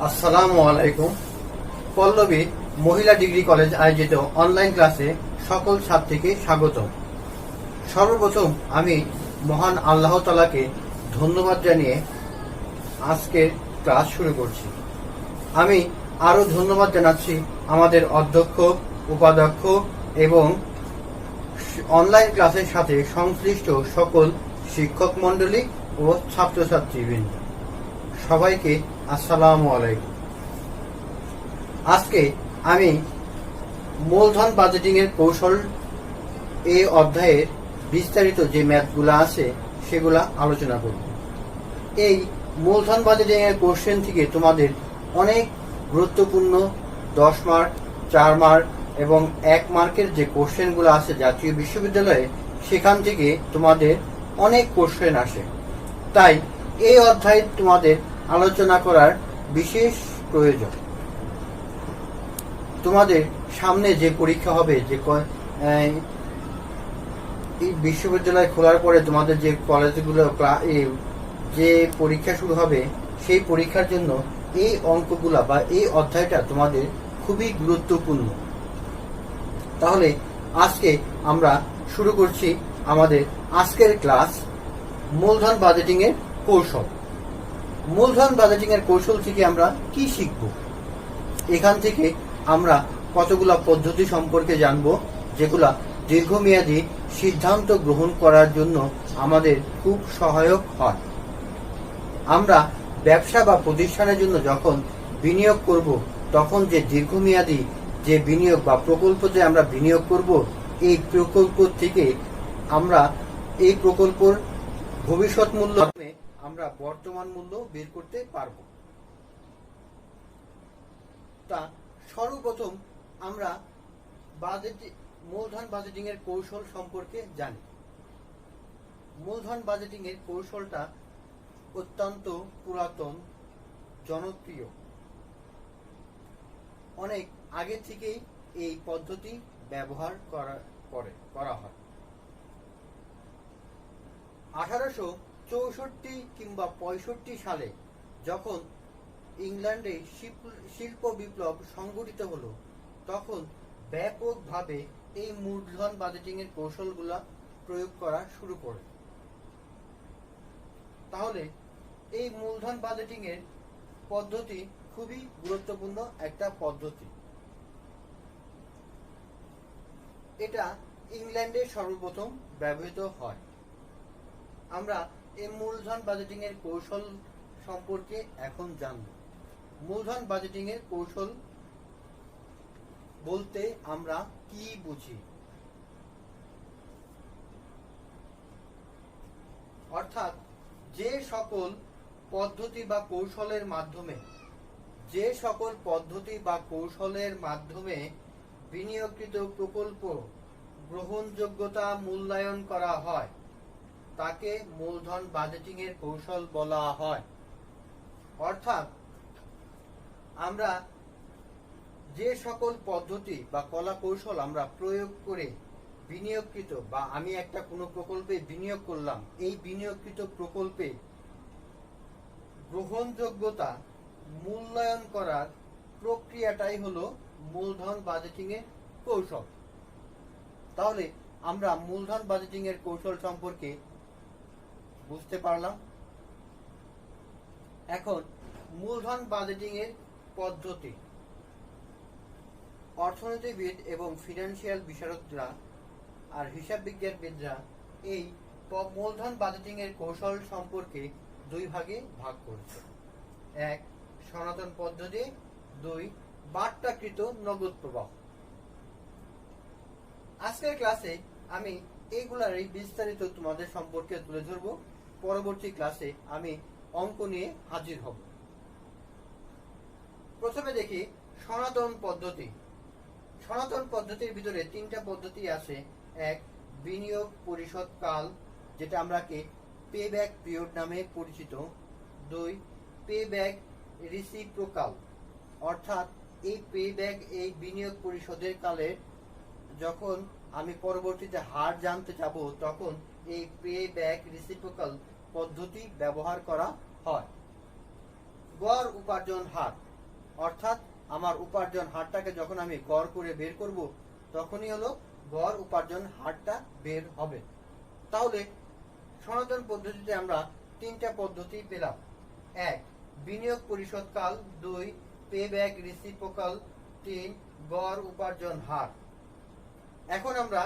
আসসালামু আলাইকুম। পল্লবী মহিলা ডিগ্রি কলেজ আয়োজিত অনলাইন ক্লাসে সকল ছাত্রীকে স্বাগত। সর্বপ্রথম আমি মহান আল্লাহ তাআলাকে ধন্যবাদ জানিয়ে আজকের ক্লাস শুরু করছি। আমি আরো ধন্যবাদ জানাচ্ছি আমাদের অধ্যক্ষ, উপাধ্যক্ষ এবং অনলাইন ক্লাসের সাথে সংশ্লিষ্ট সকল শিক্ষক মণ্ডলী ও ছাত্রছাত্রীবৃন্দ, সবাইকে আসসালামু আলাইকুম। আজকে আমি মূলধন বাজেটিং এর কৌশল এই অধ্যায়ের বিস্তারিত যে ম্যাথগুলো আছে সেগুলা আলোচনা করব। এই মূলধন বাজেটিং এর কোশ্চেন থেকে তোমাদের অনেক গুরুত্বপূর্ণ 10 মার্ক, 4 মার্ক এবং 1 মার্কের যে কোশ্চেনগুলো আছে জাতীয় বিশ্ববিদ্যালয়ে, সেখান থেকে তোমাদের অনেক কোশ্চেন আসে। তাই এই অধ্যায়ে তোমাদের আলোচনা করার বিশেষ প্রয়োজন। তোমাদের সামনে যে পরীক্ষা হবে, যে এই বিশ্ববিদ্যালয় খোলার পরে তোমাদের যে কলেজগুলো যে পরীক্ষা শুরু হবে, সেই পরীক্ষার জন্য এই অঙ্কগুলা বা এই অধ্যায়টা তোমাদের খুবই গুরুত্বপূর্ণ। তাহলে আজকে আমরা শুরু করছি আমাদের আজকের ক্লাস, মূলধন বাজেটিং এর কৌশল। মূলধন বাজেটিং এর কৌশল থেকে আমরা কি শিখব? এখান থেকে আমরা কতগুলা পদ্ধতি সম্পর্কে জানব, যেগুলা দীর্ঘমেয়াদী সিদ্ধান্ত গ্রহণ করার জন্য আমাদের খুব সহায়ক হয়। আমরা ব্যবসা বা প্রতিষ্ঠানের জন্য যখন বিনিয়োগ করব, তখন যে দীর্ঘমেয়াদী যে বিনিয়োগ বা প্রকল্পতে আমরা বিনিয়োগ করব, এই প্রকল্প থেকে আমরা এই প্রকল্পের ভবিষ্যৎ মূল্য আমরা বর্তমান মূল্য বের করতে পারব। তা সর্বপ্রথম আমরা মূলধন বাজেটিং এর কৌশল সম্পর্কে জানি। মূলধন বাজেটিং এর কৌশলটা অত্যন্ত পুরাতন, জনপ্রিয়। অনেক আগে থেকেই এই পদ্ধতি ব্যবহার করা হয়। 1864 কিংবা 65 সালে যখন ইংল্যান্ডে শিল্প বিপ্লব সংঘটিত হলো, তখন ব্যাপকভাবে এই মূলধন বাজেটিং এর কৌশলগুলা প্রয়োগ করা শুরু করে। তাহলে এই মূলধন বাজেটিং এর পদ্ধতি খুবই গুরুত্বপূর্ণ একটা পদ্ধতি। এটা ইংল্যান্ডে সর্বপ্রথম ব্যবহৃত হয়। আমরা এই মূলধন বাজেটিং এর কৌশল সম্পর্কে এখন জানব। মূলধন বাজেটিং এর কৌশল বলতে আমরা কি বুঝি? অর্থাৎ যে সকল পদ্ধতি বা কৌশলের মাধ্যমে বিনিয়োগকৃত প্রকল্প গ্রহণযোগ্যতা মূল্যায়ন করা হয়, তাকে মূলধন বাজেটিং এর কৌশল বলা হয়। অর্থাৎ আমরা যে সকল পদ্ধতি বা কলা কৌশল আমরা প্রয়োগ করে বিনিয়োগকৃত, বা আমি একটা কোনো প্রকল্পে বিনিয়োগ করলাম, এই বিনিয়োগকৃত প্রকল্পে গ্রহণযোগ্যতা মূল্যায়ন করার প্রক্রিয়াটাই হলো মূলধন বাজেটিং এর কৌশল। তাহলে আমরা মূলধন বাজেটিং এর কৌশল সম্পর্কে বুঝতে পারলাম। এখন মূলধন বাজেটিং এর পদ্ধতি। অর্থনীতিবিদ এবং ফিনান্সিয়াল বিশারদরা আর হিসাব বিজ্ঞানবিদরা এই মূলধন বাজেটিং এর কৌশল সম্পর্কে দুই ভাগে ভাগ করেছে। 1, সনাতন পদ্ধতি, 2, বাট্টাকৃত নগদ প্রবাহ। আজকের ক্লাসে আমি এইগুলারই বিস্তারিত তোমাদের সম্পর্কে তুলে ধরব। পরবর্তী ক্লাসে আমি অঙ্ক নিয়ে হাজির হব। প্রথমে দেখি সনাতন পদ্ধতি। সনাতন পদ্ধতির ভিতরে 3টা পদ্ধতি আছে। 1, বিনিয়োগ পরিশোধ কাল, যেটা আমরা পে ব্যাক পিরিয়ড নামে পরিচিত। 2, পে ব্যাক রিসিপ্রোকাল, অর্থাৎ এই পে ব্যাক, এই বিনিয়োগ পরিশোধের কালে যখন আমি পরবর্তীতে হার জানতে যাব, তখন এই পে ব্যাক রিসিপ্রোকাল পদ্ধতি ব্যবহার করা হয়। গড় উপার্জন হার, অর্থাৎ আমার উপার্জন হারটাকে যখন আমি গড় করে বের করব তখনই হলো গড় উপার্জন হারটা বের হবে। তাহলে সনাতন পদ্ধতিতে আমরা তিনটা পদ্ধতি পেলাম। 1 বিনিয়োগ পরিশোধকাল, 2 পে ব্যাক রিসিপ্রোকাল, 3 গড় উপার্জন হার। এখন আমরা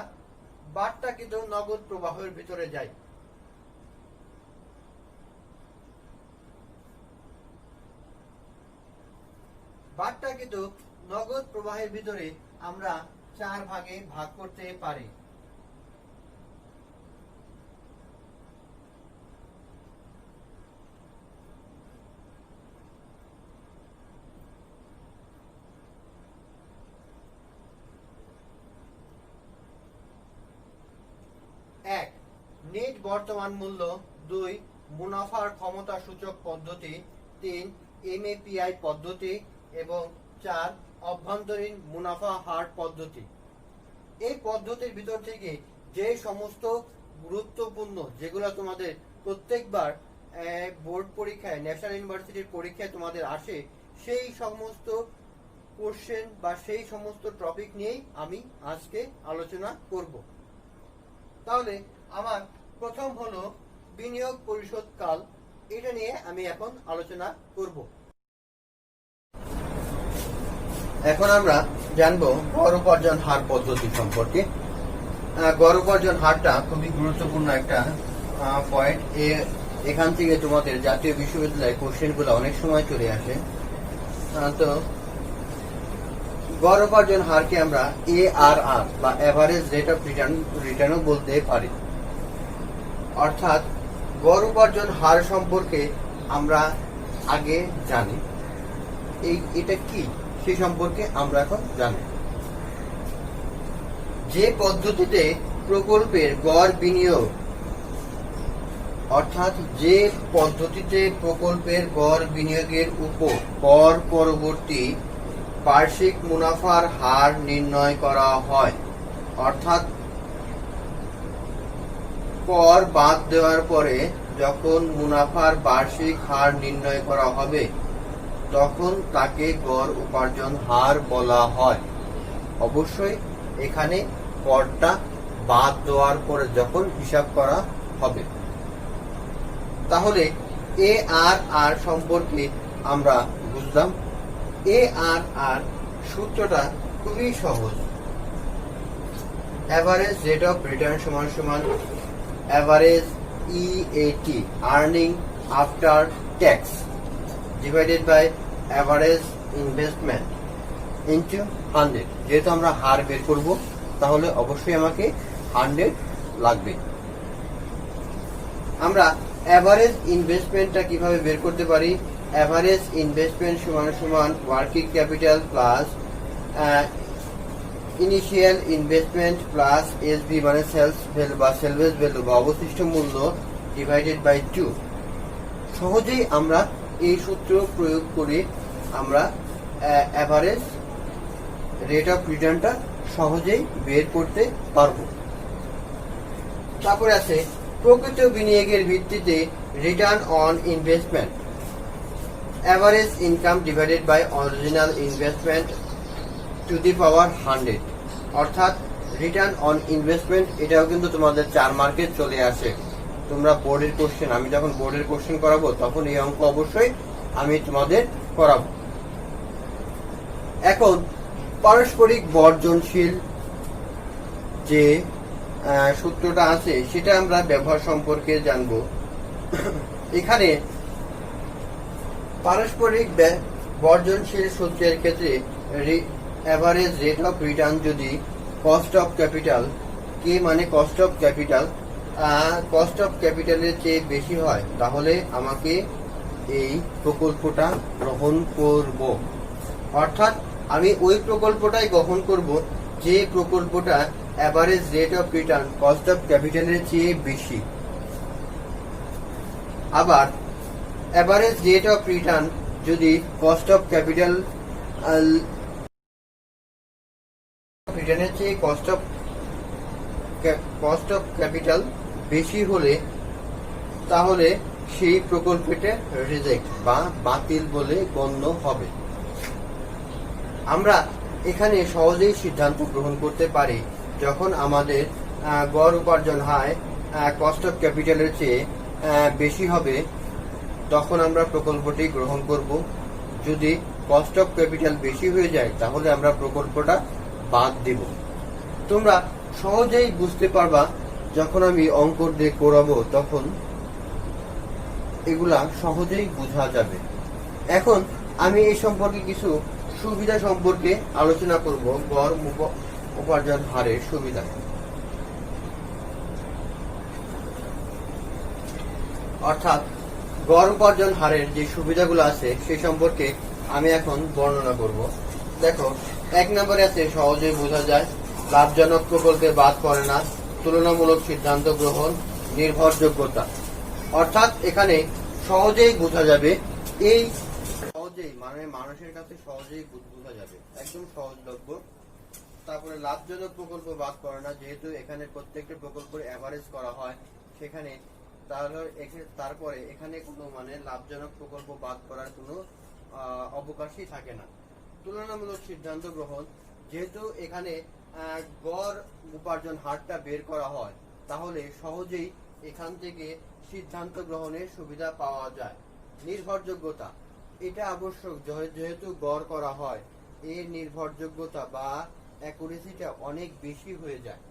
বার্তাকৃত নগদ প্রবাহের ভিতরে যাই। বার্তাকৃত নগদ প্রবাহের ভিতরে আমরা 4 ভাগে ভাগ করতে পারি। এক নেট বর্তমান মূল্য, 2 মুনাফার ক্ষমতা সূচক পদ্ধতি, 3 এমএপিআই পদ্ধতি এবং 4 অভ্যন্তরীণ মুনাফা হার পদ্ধতি। এই পদ্ধতির ভিতর থেকে যে সমস্ত গুরুত্বপূর্ণ যেগুলো তোমাদের প্রত্যেকবার বোর্ড পরীক্ষায়, ন্যাশনাল ইউনিভার্সিটির পরীক্ষায় তোমাদের আসে, সেই সমস্ত কোশ্চেন বা সেই সমস্ত টপিক নিয়েই আমি আজকে আলোচনা করব। তাহলে আমার প্রথম হলো বিনিয়োগ পরিশোধ কাল, এটা নিয়ে আমি এখন আলোচনা করব। এখন আমরা জানবো গড় উপার্জন হার পদ্ধতি সম্পর্কে। গড় উপার্জন হারটা খুবই গুরুত্বপূর্ণ একটা পয়েন্ট। এখান থেকে তোমাদের জাতীয় বিশ্ববিদ্যালয়ের কোশ্চেন গুলো অনেক সময় চলে আসে। তো গড় উপার্জন হারকে আমরা ARR বা এভারেজ রেট অফ রিটার্নও বলতে পারি। অর্থাৎ গড় উপার্জন হার সম্পর্কে আমরা আগে জানি, এটা কি সে সম্পর্কে আমরা এখন জানি। যে পদ্ধতিতে প্রকল্পের গড় বিনিয়োগ, অর্থাৎ যে পদ্ধতিতে প্রকল্পের গড় বিনিয়োগের উপর কর পরবর্তী বার্ষিক মুনাফার হার নির্ণয় করা হয়, অর্থাৎ কর বাদ দেওয়ার পরে যখন মুনাফার বার্ষিক হার নির্ণয় করা হবে তখন তাকে গড় উপার্জন হার বলা হয়। অবশ্যই এখানে করটা বাদ দেওয়ার পরে যখন হিসাব করা হবে। তাহলে ARR সম্পর্কে আমরা বুঝলাম। ARR সূত্রটা খুবই সহজ। এভারেজ রেট অফ রিটার্ন সমান সমান average EAT, earning after tax, divided by average investment into 100। যেহেতু আমরা হার বের করব তাহলে অবশ্যই আমাকে 100 লাগবে। আমরা এভারেজ ইনভেস্টমেন্টটা কিভাবে বের করতে পারি? এভারেজ ইনভেস্টমেন্ট সমান সমান working capital plus initial investment plus SB মানে সেলস ভ্যালু বা সেলভেজ ভ্যালু বা অবশিষ্ট মূল্য ডিভাইডেড বাই 2। সহজেই আমরা এই সূত্র প্রয়োগ করে আমরা এভারেজ রেট অফ রিটার্নটা সহজেই বের করতে পারবো। তারপরে আছে প্রকৃত বিনিয়োগের ভিত্তিতে return on investment, average income divided by original investment to the power 100। অর্থাৎ রিটার্ন অন ইনভেস্টমেন্ট এটাও কিন্তু তোমাদের 4 মার্কে চলে আসে। তোমরা বোর্ডের কোশ্চেন, আমি যখন বোর্ডের কোশ্চেন করাবো তখন এই অঙ্ক অবশ্যই আমি তোমাদের করাবো। এখন পারস্পরিক বর্জনশীল যে সূত্রটা আছে সেটা আমরা ব্যবহার সম্পর্কে জানবো। এখানে পারস্পরিক বর্জনশীল সূত্রের ক্ষেত্রে এভারেজ রেট অফ রিটার্ন যদি কস্ট অফ ক্যাপিটাল, কে মানে cost of capital, cost of ক্যাপিটালের চেয়ে বেশি হয় তাহলে আমাকে এই প্রকল্পটা গ্রহণ করব। অর্থাৎ আমি ওই প্রকল্পটাই গ্রহণ করব যে প্রকল্পটা average rate of return cost of ক্যাপিটালের চেয়ে বেশি। আবার এভারেজ রেট অফ রিটার্ন যদি কস্ট অফ ক্যাপিটাল রিটার্নের চেয়ে কস্ট অফ ক্যাপিটাল বেশি হলে তাহলে সেই প্রকল্পটা রিজেক্ট বা বাতিল বলে গণ্য হবে। আমরা এখানে সহজেই সিদ্ধান্ত গ্রহণ করতে পারি যখন আমাদের গড় উপার্জন হার কস্ট অফ ক্যাপিটালের চেয়ে বেশি হবে, তখন আমরা প্রকল্পটি গ্রহণ করব। যদি কস্ট অফ ক্যাপিটাল বেশি হয়ে যায় তাহলে আমরা প্রকল্পটা বাদ দেব। তোমরা সহজেই বুঝতে পারবা যখন আমি অঙ্ক দিয়ে করাবো, তখন এগুলা সহজেই বোঝা যাবে। এখন আমি এই সম্পর্কে কিছু সুবিধা সম্পর্কে আলোচনা করব। গড় উপার্জন হারের সুবিধা, অর্থাৎ গড় উপার্জন হারের যে সুবিধাগুলো আছে সেই সম্পর্কে আমি এখন বর্ণনা করব। দেখো, 1 নম্বরে আছে সহজেই বোঝা যায়, লাভজনক প্রকল্পে বাদ পড়ে না, তুলনামূলক সিদ্ধান্ত গ্রহণ, নির্ভরযোগ্যতা। অর্থাৎ এখানে সহজেই বোঝা যাবে, এই সহজেই মানে মানুষের কাছে সহজেই বোঝা যাবে, একদম সহজলভ্য। তারপরে লাভজনক প্রকল্প বাদ পড়ে না, যেহেতু এখানে প্রত্যেকটা প্রকল্পের এভারেজ করা হয়, সেখানে তারপরে এখানে কোনো মানে লাভজনক প্রকল্প বাদ করার কোনো অবকাশই থাকে না। তুলনামূলক সিদ্ধান্ত গ্রহণ, যেহেতু এখানে গড় উপার্জন হারটা বের করা হয়, তাহলে সহজেই এখান থেকে সিদ্ধান্ত গ্রহণের সুবিধা পাওয়া যায়। নির্ভরযোগ্যতা, এটা আবশ্যক, যেহেতু গড় করা হয়, এর নির্ভরযোগ্যতা বা অ্যাকুরেসিটা অনেক বেশি হয়ে যায়।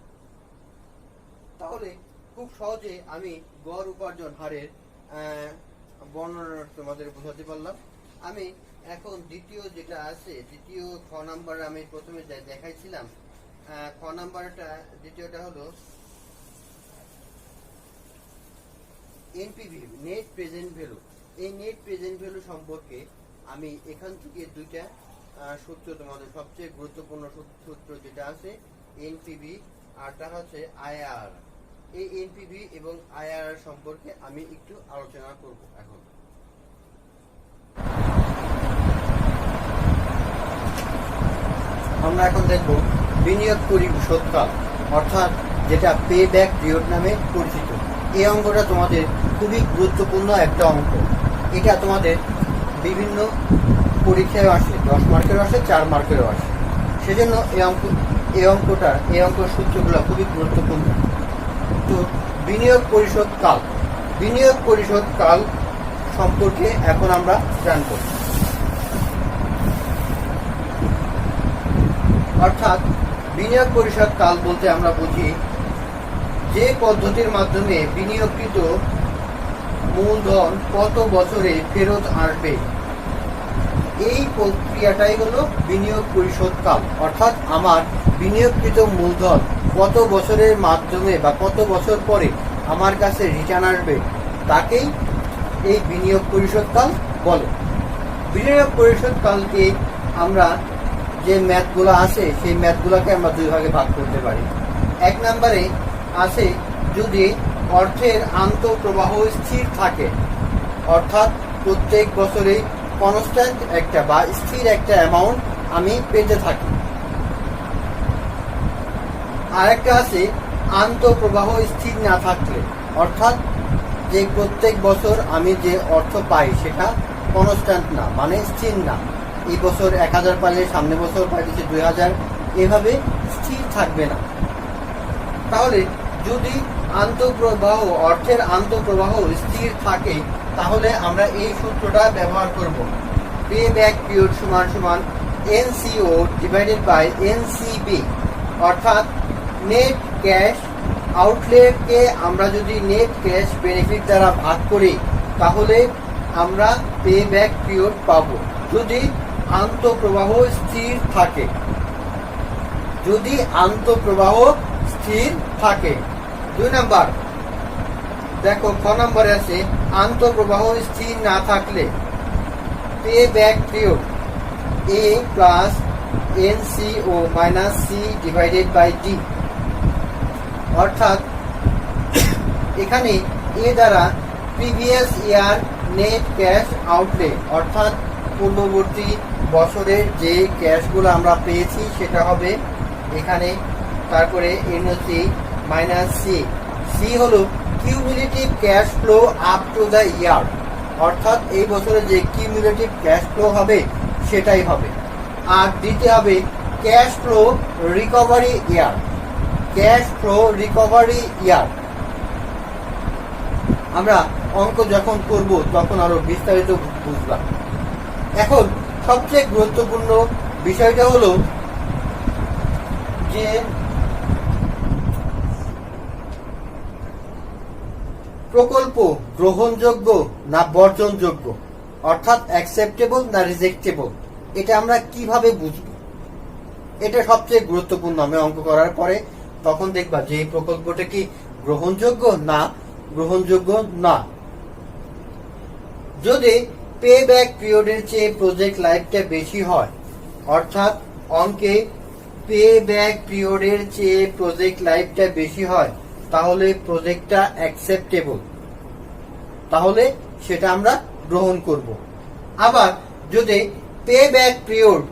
তাহলে খুব সহজে আমি গড় উপার্জন হারের বর্ণনা তোমাদের বোঝাতে পারলাম। আমি এখন দ্বিতীয় যেটা আছে, দ্বিতীয় খ নাম্বারে আমি প্রথমে দেখাইছিলাম, খ নাম্বারটা দ্বিতীয়টা হলো এনপিভি, নেট প্রেজেন্ট ভ্যালু। এই নেট প্রেজেন্ট ভ্যালু সম্পর্কে আমি এখান থেকে দুইটা সূত্র, তোমাদের সবচেয়ে গুরুত্বপূর্ণ সূত্র যেটা আছে এনপিভি, আরটা হচ্ছে আইআর। এই এনপিভি এবং আইআর সম্পর্কে আমি একটু আলোচনা করব। এখন আমরা দেখব বিনিয়োগ পরিশোধকাল, অর্থাৎ যেটা পে ব্যাক পিরিয়ড নামে পরিচিত। এই অঙ্কটা তোমাদের খুবই গুরুত্বপূর্ণ একটা অঙ্ক। এটা তোমাদের বিভিন্ন পরীক্ষায় আসে, 10 মার্কেরও আসে, 4 মার্কেরও আসে। সেজন্য এই অঙ্ক সূত্রগুলো খুবই গুরুত্বপূর্ণ। তো বিনিয়োগ পরিশোধ কাল সম্পর্কে এখন আমরা জানব। অর্থাৎ বিনিয়োগ পরিশোধ কাল বলতে আমরা বুঝি যে পদ্ধতির মাধ্যমে বিনিয়োগকৃত মূলধন কত বছরে ফেরত আসবে, এই প্রক্রিয়াটাই হলো বিনিয়োগ পরিশোধ কাল। অর্থাৎ আমার বিনিয়োগকৃত মূলধন কত বছরের মাধ্যমে বা কত বছর পরে আমার কাছে রিটার্ন আসবে, তাকেই এই বিনিয়োগ পরিশোধ কাল বলে। বিনিয়োগ পরিশোধ কালকে আমরা যে ম্যাথগুলো আছে সেই ম্যাথগুলোকে আমরা দুই ভাগে ভাগ করতে পারি। 1 নম্বরে আছে যদি অর্থের আন্তঃপ্রবাহ স্থির থাকে, অর্থাৎ প্রত্যেক বছরে কনস্ট্যান্ট একটা বা স্থির একটা অ্যামাউন্ট আমি পেতে থাকি। আরেকটা আছে আন্তঃপ্রবাহ স্থির না থাকলে, অর্থাৎ যে প্রত্যেক বছর আমি যে অর্থ পাই সেটা কনস্ট্যান্ট না, মানে স্থির না। এই বছর 1000 পাইলে সামনে বছর পাইতেছে 2000, এভাবে স্থির থাকবে না। তাহলে যদি অর্থের আন্তঃপ্রবাহ স্থির থাকে, তাহলে আমরা এই সূত্রটা ব্যবহার করব। পে ব্যাক পিরিয়ড সমান সমান এনসিও ডিভাইডেড বাই এনসিবি, অর্থাৎ নেট ক্যাশ আউটলেটকে আমরা যদি নেট ক্যাশ বেনিফিট দ্বারা ভাগ করি, তাহলে আমরা পে ব্যাক পিরিয়ড পাবো যদি আন্তঃপ্রবাহ স্থির থাকে। যদি আন্তঃপ্রবাহ স্থির থাকে। 2 নাম্বার, দেখো খ নম্বরে আছে আন্তঃপ্রবাহ স্থির না থাকলে payback period A plus NCO minus C divided by D, অর্থাৎ এখানে এ দ্বারা previous year net cash outlay, অর্থাৎ পূর্ববর্তী বছরের যে ক্যাশগুলো আমরা পেয়েছি সেটা হবে এখানে। তারপরে এনওসি মাইনাস সি, সি হলো cumulative cash flow up to the year, অর্থাৎ এই বছরে যে কিউমুলেটিভ ক্যাশ ফ্লো হবে সেটাই হবে। আর দিতে হবে ক্যাশ ফ্লো রিকভারি ইয়ার। ক্যাশ ফ্লো রিকভারি ইয়ার আমরা অঙ্ক যখন করব তখন আরো বিস্তারিত বুঝলাম। এখন সবচেয়ে গুরুত্বপূর্ণ বিষয়টা হলো যে প্রকল্প গ্রহণযোগ্য না বর্জনযোগ্য, অর্থাৎ অ্যাকসেপ্টেবল না রিজেক্টেবল, এটা আমরা কিভাবে বুঝব? এটা সবচেয়ে গুরুত্বপূর্ণ। আমি অঙ্ক করার পরে তখন দেখবা যে এই প্রকল্পটা কি গ্রহণযোগ্য না গ্রহণযোগ্য না। যদি পে ব্যাক পিরিয়ডের চেয়ে প্রজেক্ট লাইফটা বেশি হয়, অর্থাৎ অঙ্কে পে ব্যাক পিরিয়ডের চেয়ে প্রজেক্ট লাইফটা বেশি হয়, তাহলে প্রজেক্টটা অ্যাকসেপ্টেবল, তাহলে সেটা আমরা গ্রহণ করব। আবার যদি পে ব্যাক পিরিয়ড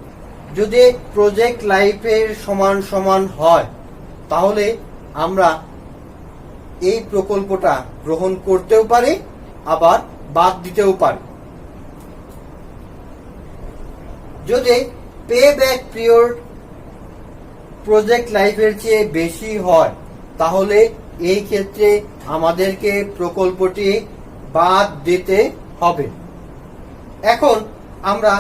যদি প্রজেক্ট লাইফের সমান সমান হয়, তাহলে আমরা এই প্রকল্পটা গ্রহণ করতেও পারি, আবার বাদ দিতেও পারি। যদি পে ব্যাক পিরিয়ড প্রজেক্ট লাইফের চেয়ে বেশি হয়, তাহলে এই ক্ষেত্রে আমাদেরকে প্রকল্পটি বাদ দিতে হবে। এখন আমরা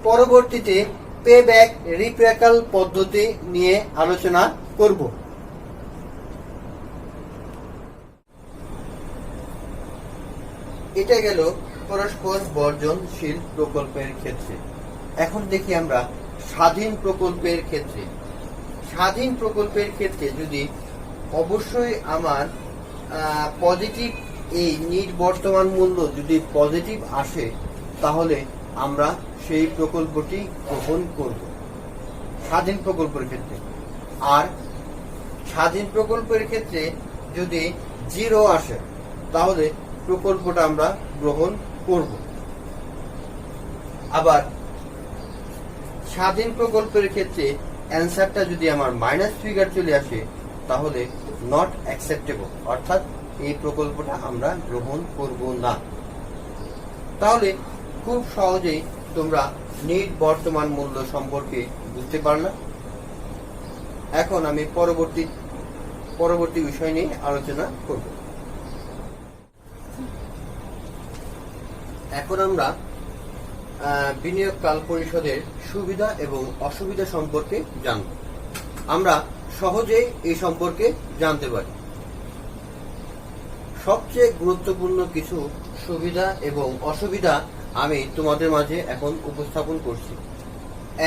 পরবর্তীতে পে ব্যাক রিপ্রেকাল পদ্ধতি নিয়ে আলোচনা করব। এটা গেল পরস্পর বর্জনশীল প্রকল্পের ক্ষেত্রে। এখন দেখি আমরা স্বাধীন প্রকল্পের ক্ষেত্রে। স্বাধীন প্রকল্পের ক্ষেত্রে যদি অবশ্যই আমার পজিটিভ এই নিট বর্তমান মূল্য যদি পজিটিভ আসে, তাহলে আমরা সেই প্রকল্পটি গ্রহণ করব স্বাধীন প্রকল্পের ক্ষেত্রে। আর স্বাধীন প্রকল্পের ক্ষেত্রে যদি জিরো আসে, তাহলে প্রকল্পটা আমরা গ্রহণ করব। আবার স্বাধীন প্রকল্পের ক্ষেত্রে অ্যান্সারটা যদি আমার মাইনাস ফিগার চলে আসে, তাহলে নট অ্যাকসেপ্টেবল, অর্থাৎ এই প্রকল্পটা আমরা গ্রহণ করব না। তাহলে খুব সহজেই তোমরা নিট বর্তমান মূল্য সম্পর্কে বুঝতে পারলা। এখন আমি পরবর্তী বিষয় নিয়ে আলোচনা করব। এখন আমরা বিনিয়োগকাল পরিশোধের সুবিধা এবং অসুবিধা সম্পর্কে জানব। আমরা সহজেই এই সম্পর্কে জানতে পারি। সবচেয়ে গুরুত্বপূর্ণ কিছু সুবিধা এবং অসুবিধা আমি তোমাদের মাঝে এখন উপস্থাপন করছি।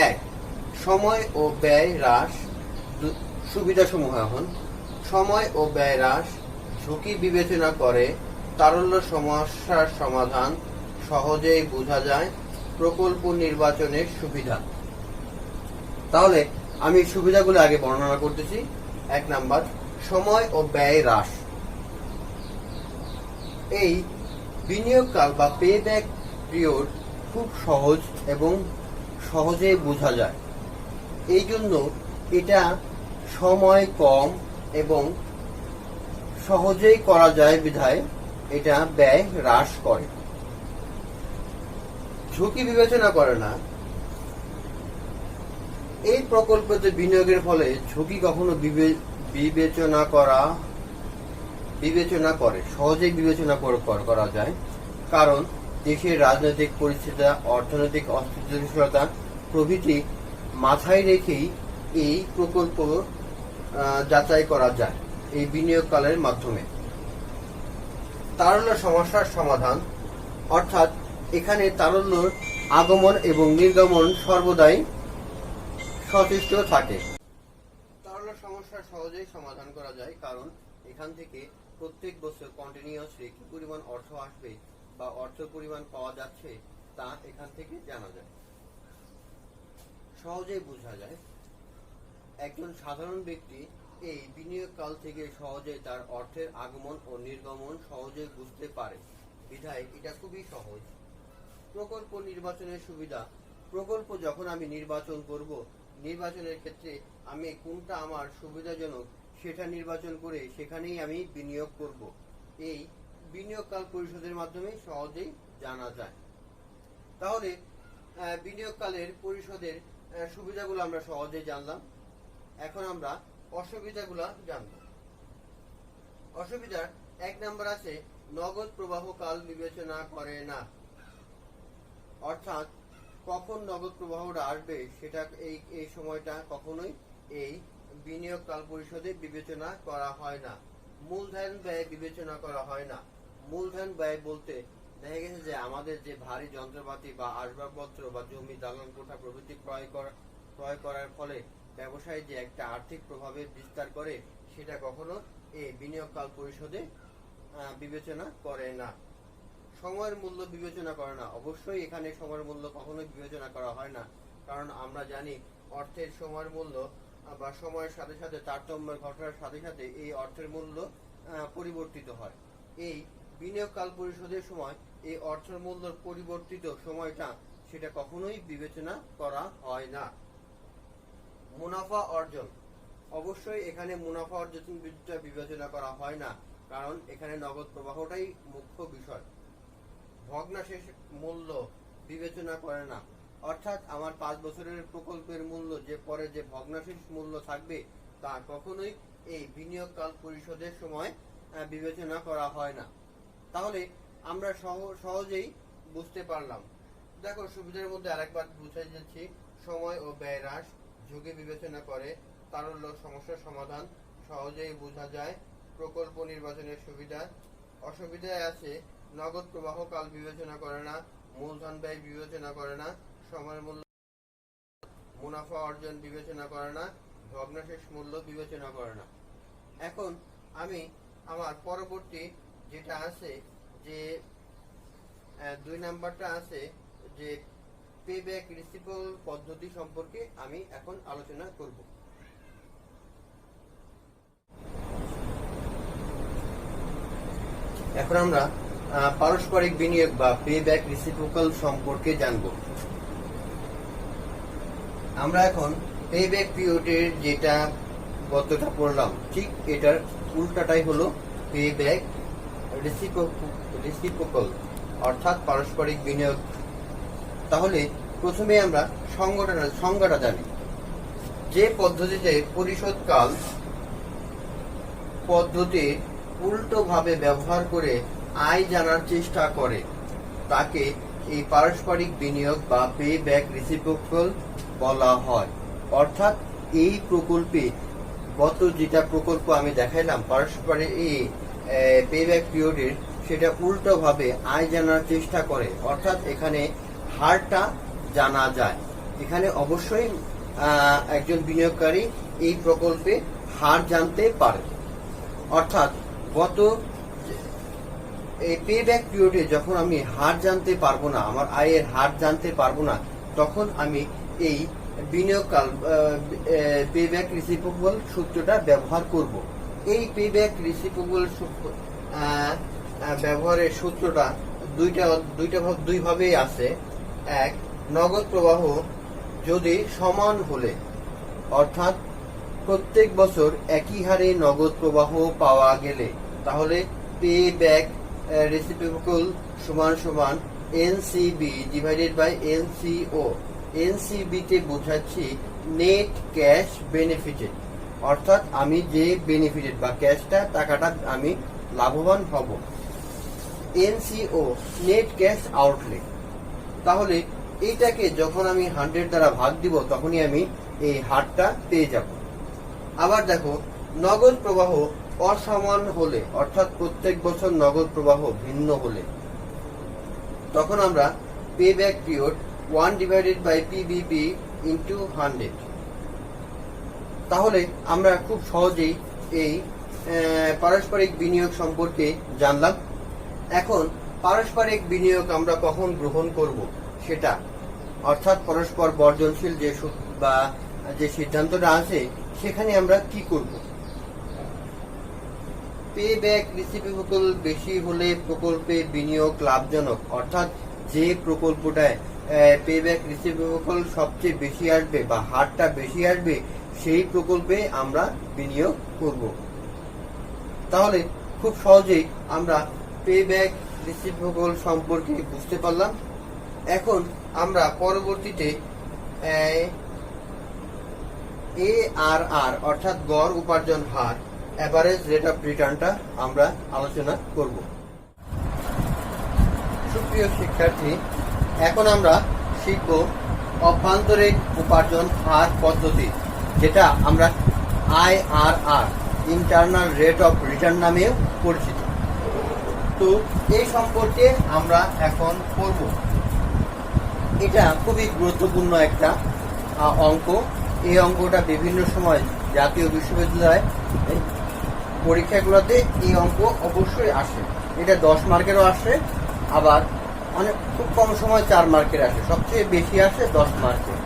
1. সময় ও ব্যয় হ্রাস। সুবিধাসমূহ এখন সময় ও ব্যয় হ্রাস, ঝুঁকি বিবেচনা করে, তারল্য সমস্যার সমাধান, সহজেই বোঝা যায়, প্রকল্প নির্বাচনের সুবিধা। তাহলে আমি সুবিধাগুলো আগে বর্ণনা করতেছি। 1 নাম্বার, সময় ও ব্যয় হ্রাস। এই বিনিয়োগকাল বা পে ব্যাক পিরিয়ড খুব সহজ এবং সহজে বোঝা যায়। এই জন্য এটা সময় কম এবং সহজেই করা যায় বিধায় এটা ব্যয় হ্রাস করে। ঝুঁকি বিবেচনা করে না। এই প্রকল্পতে বিনিয়োগের ফলে ঝুঁকি কখনো সহজেই বিবেচনা করা যায়, কারণ দেশের রাজনৈতিক পরিস্থিতি, অর্থনৈতিক অস্থিতিশীলতা প্রভৃতি মাথায় রেখেই এই প্রকল্প যাচাই করা যায় এই বিনিয়োগকালের মাধ্যমে। তারল্য সমস্যার সমাধান, অর্থাৎ এখানে তারল্যর আগমন এবং নির্গমন সর্বদাই সচেষ্ট থাকে। তারল্য সমস্যা সহজেই সমাধান করা যায়, কারণ এখান থেকে প্রত্যেক বছর কন্টিনিউয়াসলি কি পরিমাণ অর্থ আসবে বা অর্থ পরিমাণ পাওয়া যাচ্ছে তা এখান থেকে জানা যায়, সহজেই বোঝা যায়। একজন সাধারণ ব্যক্তি এই বিনিয়োগকাল থেকে সহজেই তার অর্থের আগমন ও নির্গমন সহজেই বুঝতে পারে বিধায় এটা খুবই সহজ। প্রকল্প নির্বাচনের সুবিধা। প্রকল্প যখন আমি নির্বাচন করব, নির্বাচনের ক্ষেত্রে আমি কোনটা আমার সুবিধাজনক সেটা নির্বাচন করে সেখানেই আমি বিনিয়োগ করব। এই বিনিয়োগকাল পরিশোধের মাধ্যমে সহজেই জানা যায়। তাহলে বিনিয়োগকালের পরিশোধের সুবিধাগুলো আমরা সহজেই জানলাম। এখন আমরা অসুবিধাগুলো জানব। অসুবিধার 1 নম্বর আছে নগদ প্রবাহ কাল বিবেচনা করে না। অর্থাৎ কখন নগদ প্রবাহটা আসবে সেটা এই সময়টা কখনোই এই বিনিয়োগ কাল পরিশোধে বিবেচনা করা হয় না। মূলধন ব্যয় বিবেচনা করা হয় না। মূলধন ব্যয় বলতে দেখা গেছে যে আমাদের যে ভারী যন্ত্রপাতি বা আসবাবপত্র বা জমি দালান কোঠা প্রভৃতি ক্রয় করার ফলে ব্যবসায় যে একটা আর্থিক প্রভাবের বিস্তার করে সেটা কখনো এই বিনিয়োগ কাল পরিশোধে বিবেচনা করে না। সময়ের মূল্য বিবেচনা করে না। অবশ্যই এখানে সময়ের মূল্য কখনোই বিবেচনা করা হয় না, কারণ আমরা জানি অর্থের সময়ের মূল্য বা সময়ের সাথে সাথে তারতম্য ঘটার সাথে সাথে এই অর্থের মূল্য পরিবর্তিত হয়। এই বিনিয়োগ কাল পরিশোধের সময় এই অর্থের মূল্যের পরিবর্তিত সময়টা সেটা কখনোই বিবেচনা করা হয় না। মুনাফা অর্জন, অবশ্যই এখানে মুনাফা অর্জন বিবেচনা করা হয় না, কারণ এখানে নগদ প্রবাহটাই মুখ্য বিষয়। ভগ্নাশেষ মূল্য বিবেচনা করে না। অর্থাৎ আমার 5 বছরের প্রকল্পের মূল্য যে পরে যে ভগ্নাশেষ মূল্য থাকবে তা কখনোই এই বিনিয়োগ কাল পরিশোধের সময় বিবেচনা করা হয় না। তাহলে আমরা সহজেই বুঝতে পারলাম। দেখো, সুবিধার মধ্যে আরেকবার বুঝাই যাচ্ছি। সময় ও ব্যয় হ্রাস, ঝুঁকি বিবেচনা করে, তারল্য সমস্যার সমাধান, সহজেই বোঝা যায়, প্রকল্প নির্বাচনের সুবিধা। অসুবিধায় আছে নগদ প্রবাহ কাল বিবেচনা করে না, মূলধন ব্যয় বিবেচনা করে না, সময়ের মূল্য, মুনাফা অর্জন বিবেচনা করে না, ভগ্নাশেষ মূল্য বিবেচনা করে না। এখন আমি আমার পরবর্তী যেটা আছে যে 2 নাম্বারটা আছে যে পেব্যাক রিসিভেবল পদ্ধতি সম্পর্কে আমি এখন আলোচনা করব। এখন আমরা পারস্পরিক বিনিয়োগ বা পেব্যাক রিসিপ্রোকাল সম্পর্কে জানব। আমরা এখন পেব্যাক পিরিয়ডের যেটা গতটা পড়লাম ঠিক এটার উল্টাটাই হলো পেব্যাক রিসিপ্রোকাল অর্থাৎ পারস্পরিক বিনিয়োগ। তাহলে প্রথমে আমরা সংজ্ঞাটা জানি। যে পদ্ধতিতে পরিশোধকাল পদ্ধতি উল্টোভাবে ব্যবহার করে আয় জানার চেষ্টা করে তাকে এই পারস্পরিক বিনিয়োগ বা পে ব্যাক রিসিপ্রোকাল বলা হয়। অর্থাৎ এই প্রকল্পে গত যেটা প্রকল্প আমি দেখাইলাম পারস্পরিক এই পে ব্যাক পিরিয়ডের, সেটা উল্টোভাবে আয় জানার চেষ্টা করে। অর্থাৎ এখানে হারটা জানা যায়। এখানে অবশ্যই একজন বিনিয়োগকারী এই প্রকল্পে হার জানতে পারে। অর্থাৎ গত এই পে ব্যাক পিরিয়ডে যখন আমি হার জানতে পারবো না, আমার আয়ের হার জানতে পারবো না, তখন আমি এই বিনিয়োগকাল পে ব্যাক রিসিপ্রোকাল সূত্রটা ব্যবহার করব। এই পে ব্যাক রিসিপ্রোকাল ব্যবহারের সূত্রটা দুই ভাবেই আছে। এক, নগদ প্রবাহ যদি সমান হলে, অর্থাৎ প্রত্যেক বছর একই হারে নগদ প্রবাহ পাওয়া গেলে, তাহলে পে ব্যাক রেসিপ্রোকাল সমান সমান NCB divided by NCO. NCB তে বোঝাচ্ছি নেট ক্যাশ বেনিফিটেড, অর্থাৎ আমি যে বেনিফিটেড বা ক্যাশটা টাকাটা আমি লাভবান হব। NCO net cash outlay. তাহলে এইটাকে যখন আমি 100 দ্বারা ভাগ দিব তখনই আমি এই হারটা পেয়ে যাব। আবার দেখো, নগদ প্রবাহ অসমান হলে, অর্থাৎ প্রত্যেক বছর নগদ প্রবাহ ভিন্ন হলে, তখন আমরা payback period 1 divided by PBP into 100। তাহলে আমরা খুব সহজেই এই পারস্পরিক বিনিয়োগ সম্পর্কে জানলাম। এখন পারস্পরিক বিনিয়োগ আমরা কখন গ্রহণ করব সেটা, অর্থাৎ পরস্পর বর্জনশীল যে সিদ্ধান্তটা আছে সেখানে আমরা কি করব। পে ব্যাক রিসিপ্রোকাল বেশি হলে প্রকল্পে বিনিয়োগ লাভজনক, অর্থাৎ যে প্রকল্পটায় পে ব্যাক রিসিপ্রোকাল সবচেয়ে বেশি আসবে বা হারটা বেশি আসবে সেই প্রকল্পে আমরা বিনিয়োগ করব। তাহলে খুব সহজেই আমরা পে ব্যাক রিসিপ্রোকাল সম্পর্কে বুঝতে পারলাম। এখন আমরা পরবর্তীতে ARR অর্থাৎ গড় উপার্জন হার, অ্যাভারেজ রেট অফ রিটার্নটা আমরা আলোচনা করব। সুপ্রিয় শিক্ষার্থী, এখন আমরা শিখব অভ্যন্তরীণ উপার্জন হার পদ্ধতি, যেটা আমরা IRR internal rate of return নামেও পরিচিত। তো এই সম্পর্কে আমরা এখন পড়ব। এটা খুবই গুরুত্বপূর্ণ একটা অঙ্ক। এই অঙ্কটা বিভিন্ন সময় জাতীয় বিশ্ববিদ্যালয় পরীক্ষাগুলোতে এই অঙ্ক অবশ্যই আসে। এটা 10 মার্কেরও আসে, আবার অনেক খুব কম সময় 4 মার্কের আসে, সবচেয়ে বেশি আসে 10 মার্কের।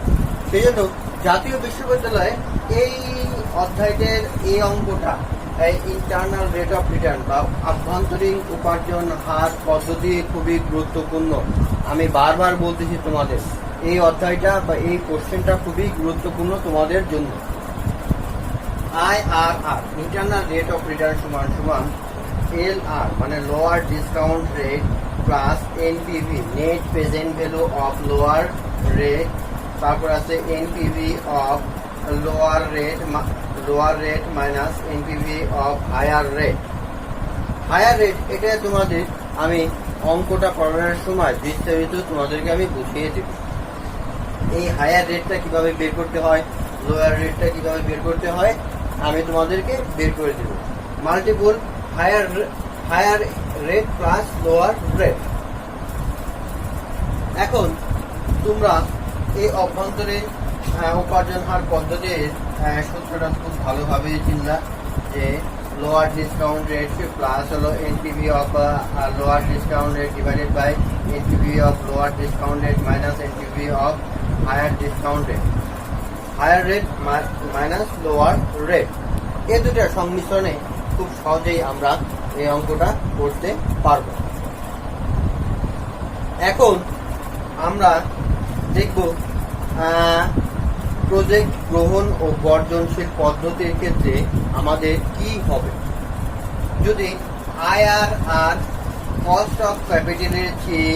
সেই জন্য জাতীয় বিশ্ববিদ্যালয়ে এই অধ্যায়টির এই অঙ্কটা ইন্টারনাল রেট অফ রিটার্ন বা আভ্যন্তরীণ উপার্জন হার পদ্ধতি খুবই গুরুত্বপূর্ণ। আমি বারবার বলতেছি তোমাদের, এই অধ্যায়টা বা এই কোশ্চেনটা খুবই গুরুত্বপূর্ণ তোমাদের জন্য। IRR internal rate of return সমান সমান LR মানে lower discount rate plus NPV net present value of lower rate, তারপর আছে NPV of lower rate minus NPV of higher rate. Higher rate এটা তোমাদের আমি অঙ্কটা পড়ানোর সময় বিস্তারিত তোমাদেরকে আমি বুঝিয়ে দেব। এই হায়ার রেটটা কিভাবে বের করতে হয়, লোয়ার রেটটা কিভাবে বের করতে হয় আমি তোমাদেরকে বের করে দেব। Multiple higher rate plus lower rate. এখন তোমরা এই অভ্যন্তরীণ উপার্জন হার পদ্ধতির সূত্রটা খুব ভালোভাবে চিনলা, যে লোয়ার ডিসকাউন্ট রেট প্লাস হলো NPV of lower discount rate divided by NPV of lower discount rate minus NPV of higher discount rate, higher rate minus lower rate. এই দুটার সংমিশ্রণে খুব সহজেই আমরা এই অঙ্কটা করতে পারব। এখন আমরা দেখব প্রজেক্ট গ্রহণ ও বর্জনশীল পদ্ধতির ক্ষেত্রে আমাদের কি হবে। যদি IRR কস্ট অফ ক্যাপিটালের চেয়ে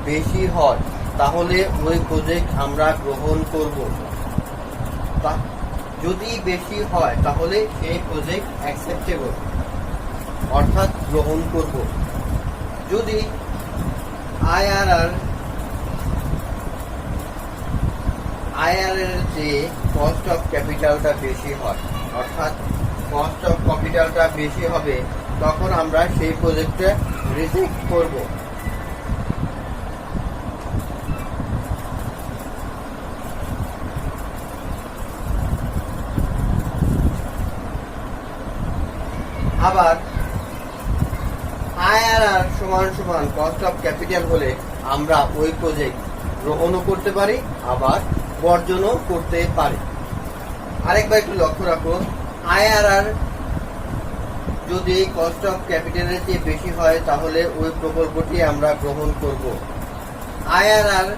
বেশি হয় তাহলে ওই প্রজেক্ট আমরা গ্রহণ করব। যদি বেশি হয় তাহলে সেই প্রজেক্ট অ্যাকসেপ্টেবল অর্থাৎ গ্রহণ করব। যদি IRR এর চেয়ে কস্ট অফ ক্যাপিটালটা বেশি হয়, অর্থাৎ কস্ট অফ ক্যাপিটালটা বেশি হবে, তখন আমরা সেই প্রজেক্টটা রিজেক্ট করব। আবার IRR সমান সমান কস্ট অফ ক্যাপিটাল হলে আমরা ওই প্রজেক্ট গ্রহণও করতে পারি, আবার বর্জনও করতে পারি। আরেকবার একটু লক্ষ্য রাখো, IRR যদি কস্ট অফ ক্যাপিটালের চেয়ে বেশি হয় তাহলে ওই প্রকল্পটি আমরা গ্রহণ করব। IRR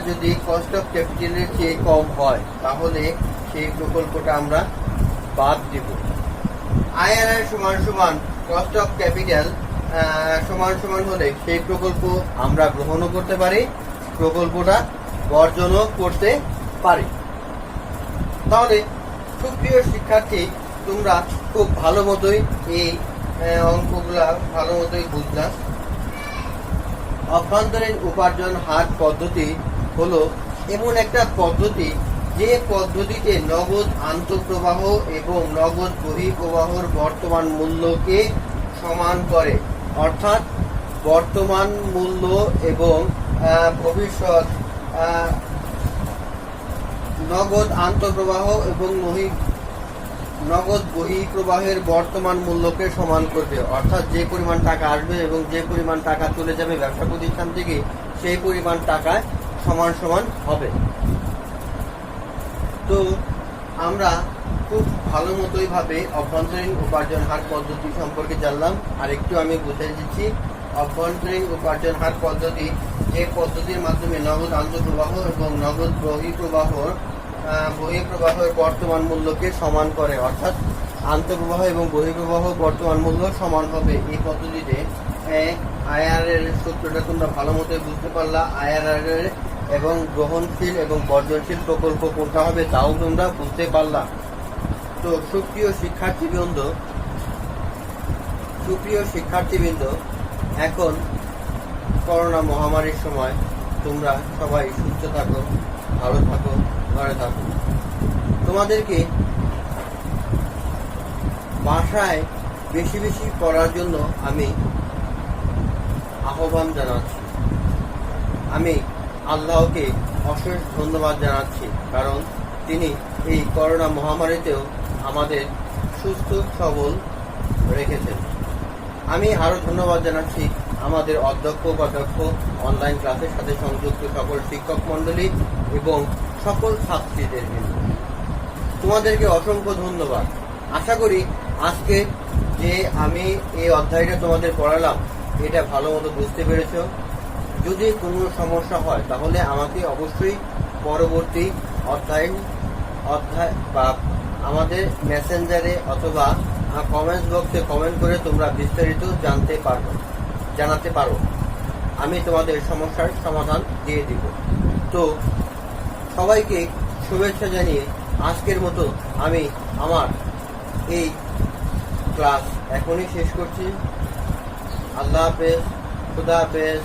যদি কস্ট অফ ক্যাপিটালের চেয়ে কম হয় তাহলে সেই প্রকল্পটা আমরা বাদ দিব। IRR সমান সমান কস্ট অফ ক্যাপিটাল সমান সমান হলে সেই প্রকল্প আমরা গ্রহণও করতে পারি, প্রকল্পটা বর্জনও করতে পারি। তাহলে সুপ্রিয় শিক্ষার্থী, তোমরা খুব ভালো মতোই এই অঙ্কগুলা ভালো মতোই বুঝলা। অভ্যন্তরীণ উপার্জন হার পদ্ধতি হলো এমন একটা পদ্ধতি যে পদ্ধতিতে নগদ আন্তঃপ্রবাহ এবং নগদ বহিঃপ্রবাহর বর্তমান মূল্যকে সমান করে, অর্থাৎ বর্তমান মূল্য এবং ভবিষ্যৎ নগদ আন্তঃপ্রবাহ এবং নগদ বহিঃপ্রবাহের বর্তমান মূল্যকে সমান করবে। অর্থাৎ যে পরিমাণ টাকা আসবে এবং যে পরিমাণ টাকা চলে যাবে ব্যবসা প্রতিষ্ঠান থেকে, সেই পরিমাণ টাকা সমান সমান হবে। তো আমরা খুব ভালো মতোই ভাবে অভ্যন্তরীণ উপার্জন হার পদ্ধতি সম্পর্কে জানলাম। আর একটু আমি বুঝিয়ে দিচ্ছি, অভ্যন্তরীণ উপার্জন হার পদ্ধতি যে পদ্ধতির মাধ্যমে নগদ আন্তঃপ্রবাহ এবং নগদ বহিঃপ্রবাহের বর্তমান মূল্যকে সমান করে, অর্থাৎ আন্তঃপ্রবাহ এবং বহিঃপ্রবাহ বর্তমান মূল্য সমান হবে। এই পদ্ধতিতে IRR এর সূত্রটা তোমরা ভালো মতোই বুঝতে পারলা। IRR এর এবং গ্রহণশীল এবং বর্জনশীল প্রকল্প কোনটা হবে তাও তোমরা বুঝতে পারলাম। তো সুপ্রিয় শিক্ষার্থীবৃন্দ, এখন করোনা মহামারীর সময় তোমরা সবাই সুস্থ থাকো, ভালো থাকো, ঘরে থাকো। তোমাদেরকে বাসায় বেশি বেশি পড়ার জন্য আমি আহ্বান জানাচ্ছি। আমি আল্লাহকে অশেষ ধন্যবাদ জানাচ্ছি, কারণ তিনি এই করোনা মহামারীতেও আমাদের সুস্থ সবল রেখেছেন। আমি আরো ধন্যবাদ জানাচ্ছি আমাদের অধ্যক্ষ উপাধ্যক্ষ, অনলাইন ক্লাসের সাথে সংযুক্ত সকল শিক্ষক মন্ডলী এবং সকল ছাত্রীদের। তোমাদেরকে অসংখ্য ধন্যবাদ। আশা করি আজকে যে আমি এই অধ্যায়টা তোমাদের পড়ালাম এটা ভালো মতো বুঝতে পেরেছ। যদি কোনো সমস্যা হয় তাহলে আমাকে অবশ্যই পরবর্তী অধ্যায় বা আমাদের মেসেঞ্জারে অথবা কমেন্টস বক্সে কমেন্ট করে তোমরা বিস্তারিত জানাতে পারো। আমি তোমাদের সমস্যার সমাধান দিয়ে দিব। তো সবাইকে শুভেচ্ছা জানিয়ে আজকের মতো আমি আমার এই ক্লাস এখনই শেষ করছি। আল্লাহ হাফেজ, খুদা হাফেজ।